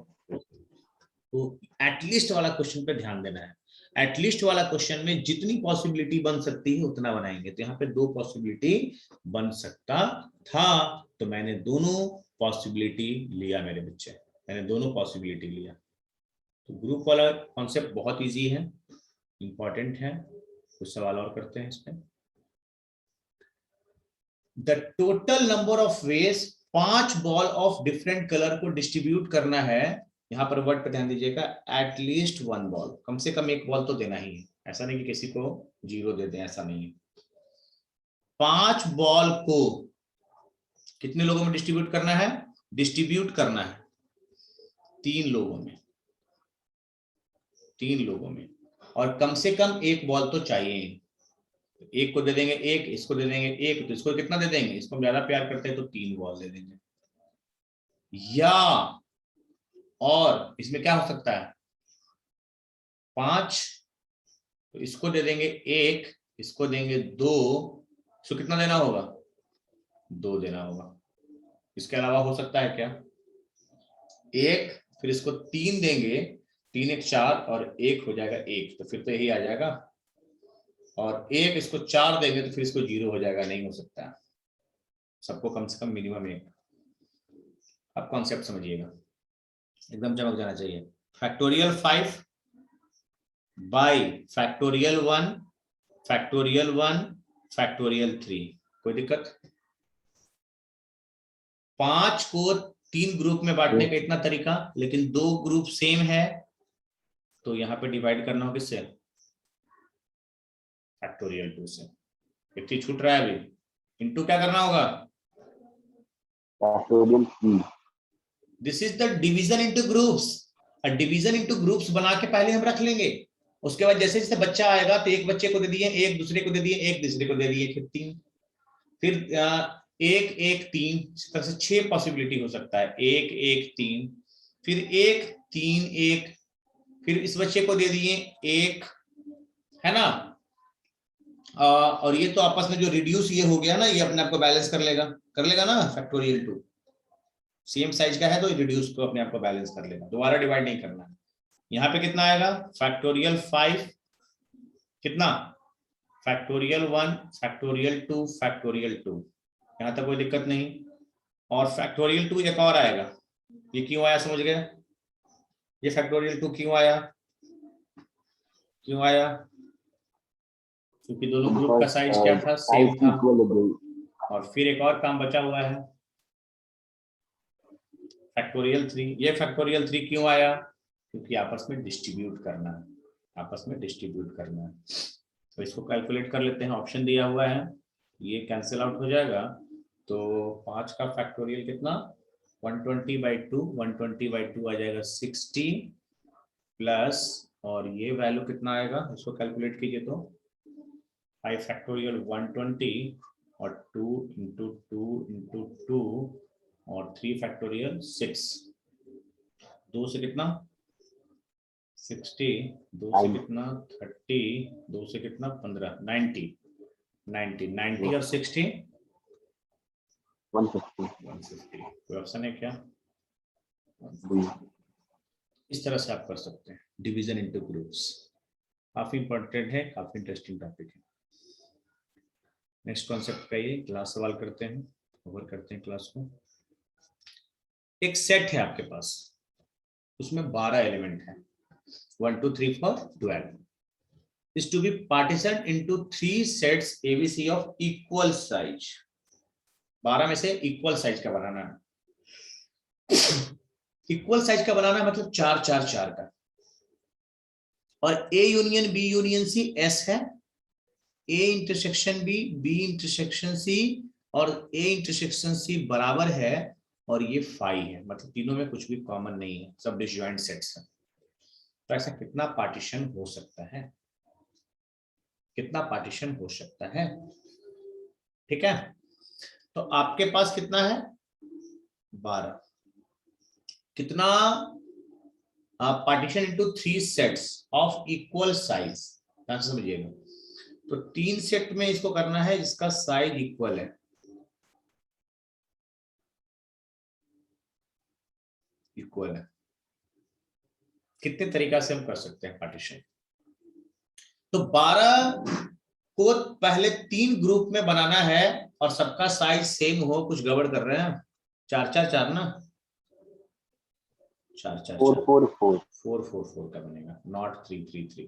तो एटलीस्ट वाला क्वेश्चन पे ध्यान देना है। एटलीस्ट वाला क्वेश्चन में जितनी पॉसिबिलिटी बन सकती है उतना बनाएंगे। तो यहाँ पे 2 पॉसिबिलिटी बन सकता था, तो मैंने दोनों पॉसिबिलिटी लिया मेरे बच्चे, मैंने दोनों पॉसिबिलिटी लिया। तो ग्रुप वाला कॉन्सेप्ट बहुत इजी है, इंपॉर्टेंट है। कुछ सवाल और करते हैं इस पे। The total number of veg 5 ball of different colour को डिस्ट्रीब्यूट करना है। यहाँ पर वर्ड पे ध्यान दीजिएगा, एटलीस्ट 1 बॉल, कम से कम 1 बॉल तो देना ही है। ऐसा नहीं कि किसी को 0 दे दें, ऐसा नहीं है। 5 बॉल को कितने लोगों में डिस्ट्रीब्यूट करना है? डिस्ट्रीब्यूट करना है 3 लोगों में, 3 लोगों में, और कम से कम 1 बॉल तो चाहिए। एक को दे देंगे 1, इसको दे देंगे 1, तो इसको कितना दे देंगे? इसको हम ज्यादा प्यार करते हैं तो 3 बॉल दे देंगे। या और इसमें क्या हो सकता है? 5, तो इसको दे देंगे 1, इसको देंगे 2, इसको कितना देना होगा? 2 देना होगा। इसके अलावा हो सकता है क्या? 1, फिर इसको 3 देंगे, 3 1 4 और 1 हो जाएगा 1, तो फिर तो यही आ जाएगा। और 1 इसको 4 देंगे तो फिर इसको 0 हो जाएगा, नहीं हो सकता। सबको कम से कम मिनिमम 1। आप कॉन्सेप्ट समझिएगा, एकदम चमक जाना चाहिए। Factorial 5 by factorial 1, factorial 1, factorial 3, कोई दिक्कत? 5 को 3 ग्रुप में बांटने का इतना तरीका, लेकिन 2 ग्रुप सेम है तो यहाँ पे डिवाइड करना हो किससे? फैक्टोरियल 2 से। कितनी छूट रहा है अभी? इनटू क्या करना होगा? Factorial 3। This is the division into groups. Division into groups बना के पहले हम रख लेंगे, उसके बाद जैसे जैसे बच्चा आएगा तो एक बच्चे को दे दिए, एक दूसरे को दे दिए, एक तीसरे को दे दिए, फिर 3, फिर 1 1 3, इस तरह से 6 पॉसिबिलिटी हो सकता है। 1 1 3, फिर 1 3 1, फिर इस बच्चे को दे दिए 1, है ना? और ये तो आपस में जो रिड्यूस ये हो गया ना, ये अपने आप को बैलेंस कर लेगा ना। फैक्टोरियल 2 सेम साइज का है तो रिड्यूस को अपने आप को बैलेंस कर लेगा, दोबारा डिवाइड नहीं करना है। यहाँ पे कितना आएगा? फैक्टोरियल 5, कितना? फैक्टोरियल 1, फैक्टोरियल 2, फैक्टोरियल 2, यहाँ तक कोई दिक्कत नहीं। और फैक्टोरियल 2 एक और आएगा, ये क्यों आया समझ गए? ये फैक्टोरियल 2 क्यों आया? क्योंकि दोनों ग्रुप का साइज क्या था? सेम था। और फिर एक और काम बचा हुआ है, फैक्टोरियल 3। ये फैक्टोरियल 3 क्यों आया? क्योंकि आपस में डिस्ट्रीब्यूट करना है, तो इसको कैलकुलेट कर लेते हैं। ऑप्शन दिया हुआ है, ये कैंसिल आउट हो जाएगा। तो 5 का फैक्टोरियल कितना? 120/2, 120/2 आ जाएगा 60 प्लस, और ये वैल्यू कितना आएगा? इसको कैलकुलेट कीजिए तो 5 फैक्टोरियल 120 और 2 इंटू 2 इंटू 2 और 3 फैक्टोरियल 6, 2 से कितना? 60, 2 से कितना? 30, 2 से कितना? 15, 90 और 60 150। कोई ऑप्शन है क्या? इस तरह से आप कर सकते हैं डिवीजन इनटू ग्रुप्स। काफी इंपॉर्टेंट है, काफी इंटरेस्टिंग टॉपिक है। नेक्स्ट कॉन्सेप्ट का ये क्लास सवाल करते हैं, कवर करते हैं क्लास को। एक सेट है आपके पास, उसमें 12 एलिमेंट है, 1 2 3 4 12 is to be partitioned into 3 sets ABC of equal size। 12 में से इक्वल साइज का बनाना है। इक्वल साइज का बनाना है मतलब 4 4 4 का। और A union B union C S है, A intersection B intersection C और A इंटरसेक्शन C बराबर है, और ये फाई है, मतलब तीनों में कुछ भी कॉमन नहीं है, सब डिसजॉइंट सेट्स हैं। तो ऐसा कितना पार्टीशन हो सकता है? ठीक है, तो आपके पास कितना है? 12। कितना? Partition into 3 sets of equal size, ध्यान से समझिएगा। तो 3 सेट में इसको करना है जिसका साइज इक्वल है। कितने तरीका से हम कर सकते हैं पार्टीशन? तो 12 को पहले 3 ग्रुप में बनाना है और सबका साइज सेम हो। कुछ गड़बड़ कर रहे हैं? 4 4 4 ना, 4 4 4 4 4 4 का बनेगा, नॉट 3 3 3।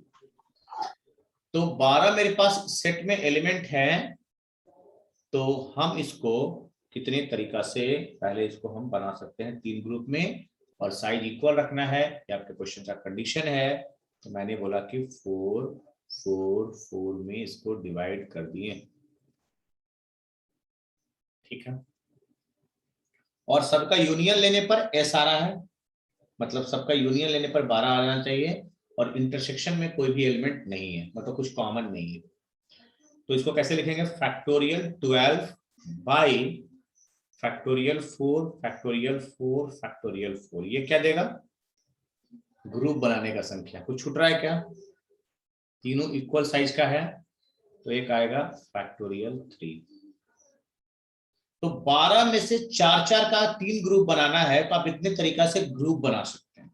तो 12 मेरे पास सेट में एलिमेंट है, तो हम इसको कितने तरीका से पहले इसको हम बना सकते हैं 3 ग्रुप में, और साइज इक्वल रखना है, ये आपके क्वेश्चन का कंडीशन है। तो मैंने बोला कि 4 4 4 में इसको डिवाइड कर दिए, ठीक है। और सबका यूनियन लेने पर एस आ रहा है, मतलब सबका यूनियन लेने पर 12 आना चाहिए, और इंटरसेक्शन में कोई भी एलिमेंट नहीं है, मतलब कुछ कॉमन नहीं है। तो इसको कैसे लिखेंगे? Factorial 12 by factorial 4 factorial 4 factorial 4। ये क्या देगा? ग्रुप बनाने का संख्या। कुछ छूट रहा है क्या? तीनों इक्वल साइज का है, तो एक आएगा फैक्टोरियल 3। तो 12 में से 4-4 का 3 ग्रुप बनाना है, तो आप इतने तरीका से ग्रुप बना सकते हैं,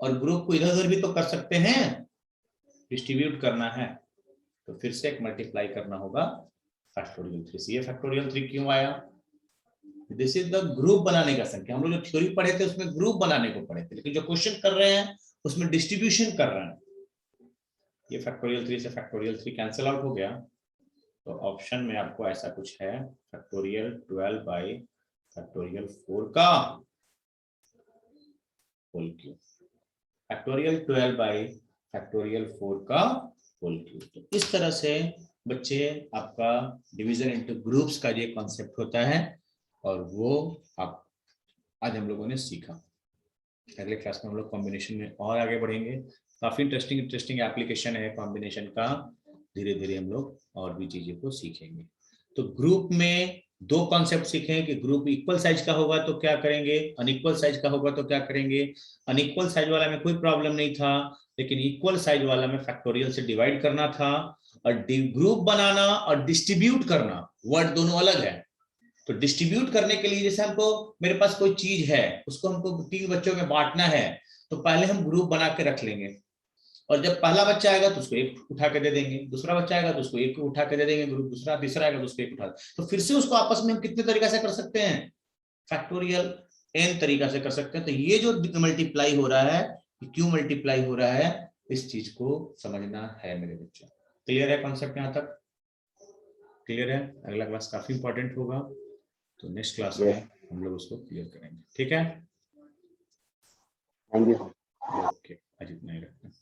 और ग्रुप को इधर उधर भी तो कर सकते हैं, डिस्ट्रीब्यूट करना है, तो फिर से एक मल्टीप्लाई करना होगा फैक्टोरियल 3 से। ये फैक्टोरियल 3 क्यों आया? दिस इज द ग्रुप बनाने का संख्या। हम लोग जो थ्योरी पढ़े थे उसमें ग्रुप बनाने को पढ़े थे, लेकिन जो क्वेश्चन कर रहे हैं उसमें डिस्ट्रीब्यूशन कर रहे हैं। ये फैक्टोरियल 3 से फैक्टोरियल 3 कैंसिल आउट हो गया, तो ऑप्शन में आपको ऐसा कुछ है, फैक्टोरियल 12 बाई फैक्टोरियल 4 का whole cube, factorial 12 by factorial 4 का होल क्यूब। तो इस तरह से बच्चे आपका डिवीजन इनटू ग्रुप्स का ये कॉन्सेप्ट होता है, और वो आप आज हम लोगों ने सीखा। अगले क्लास में हम लोग कॉम्बिनेशन में और आगे बढ़ेंगे। काफी इंटरेस्टिंग एप्लीकेशन है कॉम्बिनेशन का, धीरे धीरे हम लोग और भी चीजों को सीखेंगे। तो ग्रुप में 2 कॉन्सेप्ट सीखे कि ग्रुप इक्वल साइज का होगा तो क्या करेंगे, अनइक्वल साइज का होगा तो क्या करेंगे। अनइक्वल साइज वाला में कोई प्रॉब्लम नहीं था, लेकिन इक्वल साइज वाला में फैक्टोरियल से डिवाइड करना था, और ग्रुप बनाना और डिस्ट्रीब्यूट करना वर्ड दोनों अलग है। तो डिस्ट्रीब्यूट करने के लिए जैसे हमको, मेरे पास कोई चीज है, उसको हमको 3 बच्चों में बांटना है, तो पहले हम ग्रुप बना के रख लेंगे, और जब पहला बच्चा आएगा तो उसको 1 उठा के दे देंगे, दूसरा बच्चा आएगा तो उसको 1 उठा के दे देंगे ग्रुप, दूसरा तीसरा आएगा तो उसको 1 उठा, तो फिर से उसको आपस में हम कितने तरीका से कर सकते हैं, फैक्टोरियल n तरीका से कर सकते हैं। तो ये जो मल्टीप्लाई हो रहा है, क्यों मल्टीप्लाई हो रहा है, इस चीज को समझना है मेरे बच्चों। क्लियर है कॉन्सेप्ट? यहाँ तक क्लियर है? अगला क्लास काफी इंपॉर्टेंट होगा, तो नेक्स्ट क्लास में हम लोग उसको क्लियर करेंगे। ठीक है, थैंक यू। ओके, आज इतना ही रखते हैं।